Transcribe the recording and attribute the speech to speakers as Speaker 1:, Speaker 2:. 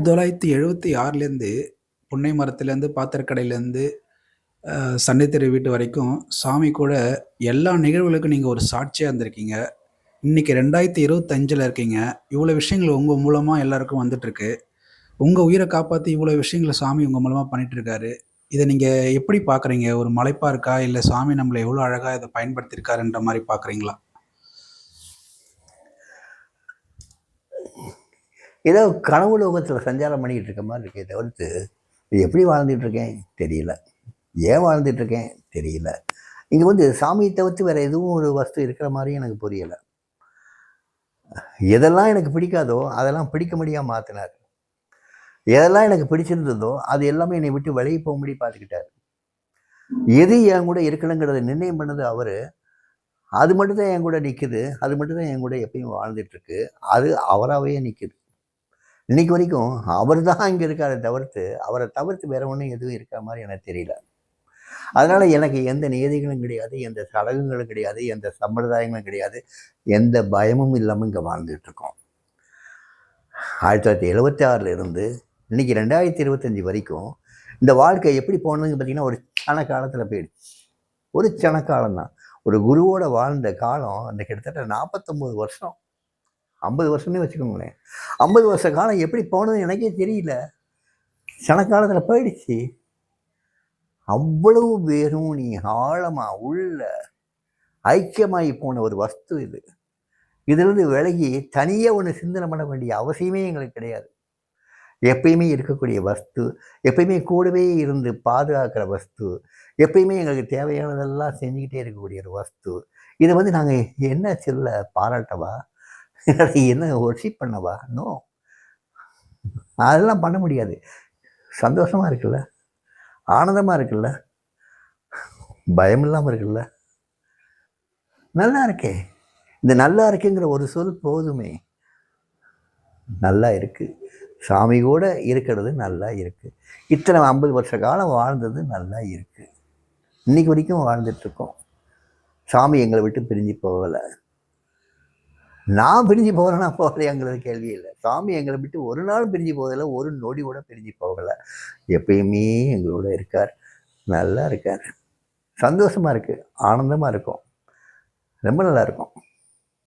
Speaker 1: 1976லேருந்து புன்னை மரத்துலேருந்து, பாத்திரக்கடையிலேருந்து, சண்டை தெரு வீட்டு வரைக்கும் சாமி கூட எல்லா நிகழ்வுகளுக்கும் நீங்க ஒரு சாட்சியா இருந்திருக்கீங்க. இன்னைக்கு 2025ல இருக்கீங்க. இவ்வளோ விஷயங்கள் உங்க மூலமா எல்லாருக்கும் வந்துட்டுருக்கு. உங்க உயிர காப்பாத்தி இவ்வளோ விஷயங்கள சாமி உங்க மூலமா பண்ணிட்டுருக்காரு. இத நீங்க எப்படி பார்க்குறீங்க? ஒரு மலைப்பா இருக்கா? இல்ல சாமி நம்மள எவ்வளோ அழகா இத பயன்படுத்தியிருக்காருன்ற மாரி பார்க்குறீங்களா?
Speaker 2: ஏதோ கனவு லோகத்தில் சஞ்சாரம் பண்ணிக்கிட்டு இருக்க மாதிரி இருக்கே தவிர்த்து, இது எப்படி வாழ்ந்துட்டு இருக்கேன் தெரியல. ஏன் வாழ்ந்துட்டு இருக்கேன் தெரியல. இங்கே வந்து சாமியை தவிர்த்து வேற எதுவும் ஒரு வஸ்து இருக்கிற மாதிரியும் எனக்கு புரியலை. எதெல்லாம் எனக்கு பிடிக்காதோ அதெல்லாம் பிடிக்க முடியாம மாத்தினார். எதெல்லாம் எனக்கு பிடிச்சிருந்ததோ அது எல்லாமே என்னை விட்டு விலகி போகும்படி பார்த்துக்கிட்டார். எது என் கூட இருக்கணுங்கிறத நிர்ணயம் பண்ணது அவரு. அது மட்டும்தான் என் கூட நிற்குது. அது மட்டும்தான் என் கூட எப்பயும் வாழ்ந்துட்டு இருக்கு. அது அவராகவே நிற்குது. இன்னைக்கு வரைக்கும் அவர் தான் இங்கே இருக்காரு தவிர்த்து, அவரை தவிர்த்து வேற ஒன்றும் எதுவும் இருக்கிற மாதிரி எனக்கு தெரியல. அதனால எனக்கு எந்த நியதிகளும் கிடையாது, எந்த சடங்குகளும் கிடையாது, எந்த சம்பிரதாயங்களும் கிடையாது, எந்த பயமும் இல்லாமல் இங்கே வாழ்ந்துட்டு இருக்கோம். 1976 இருந்து இன்னைக்கு 2025 வரைக்கும் இந்த வாழ்க்கை எப்படி போனதுன்னு பார்த்தீங்கன்னா, ஒரு சன காலத்தில் போயிடுச்சு. ஒரு சனக்காலம் தான். ஒரு குருவோட வாழ்ந்த காலம் அந்த கிட்டத்தட்ட 49 வருஷம், 50 வருஷமே வச்சுக்கோங்களேன். 50 வருஷ காலம் எப்படி போனதுன்னு எனக்கே தெரியல. சனக்காலத்தில் போயிடுச்சு. அவ்வளவு பேரும் நீ ஆழமா உள்ள ஐக்கியமாகி போன ஒரு வஸ்து இது. இதிலிருந்து விலகி தனியாக ஒன்று சிந்தனை பண்ண வேண்டிய அவசியமே எங்களுக்கு கிடையாது. எப்பயுமே இருக்கக்கூடிய வஸ்து, எப்பயுமே கூடவே இருந்து பாதுகாக்கிற வஸ்து, எப்பயுமே எங்களுக்கு தேவையானதெல்லாம் செஞ்சுக்கிட்டே இருக்கக்கூடிய ஒரு வஸ்து. இதை வந்து நாங்கள் என்ன சொல்ல பாராட்டவா, என்ன ஒர்ஷிப் பண்ணவா? நோ, அதெல்லாம் பண்ண முடியாது. சந்தோஷமா இருக்குல்ல, ஆனந்தமா இருக்குல்ல, பயம் இல்லாமல் இருக்குல்ல, நல்லா இருக்கே. இந்த நல்லா இருக்குங்கிற ஒரு சொல் போதுமே. நல்லா இருக்கு, சாமி கூட இருக்கிறது நல்லா இருக்கு. இத்தனை 50 வருஷ காலம் வாழ்ந்தது நல்லா இருக்கு. இன்னைக்கு வரைக்கும் வாழ்ந்துட்டு இருக்கோம். சாமி எங்களை விட்டு பிரிஞ்சு போகலை. நான் பிரிஞ்சு போகிறேன்னா போகலையாங்கிறது கேள்வி இல்லை. சாமி எங்களை விட்டு ஒரு நாள் பிரிஞ்சு போகலை, ஒரு நொடி கூட பிரிஞ்சு போகலை. எப்பயுமே எங்களோட இருக்கார். நல்லா இருக்கார். சந்தோஷமா இருக்கு, ஆனந்தமா இருக்கும், ரொம்ப நல்லா இருக்கும்.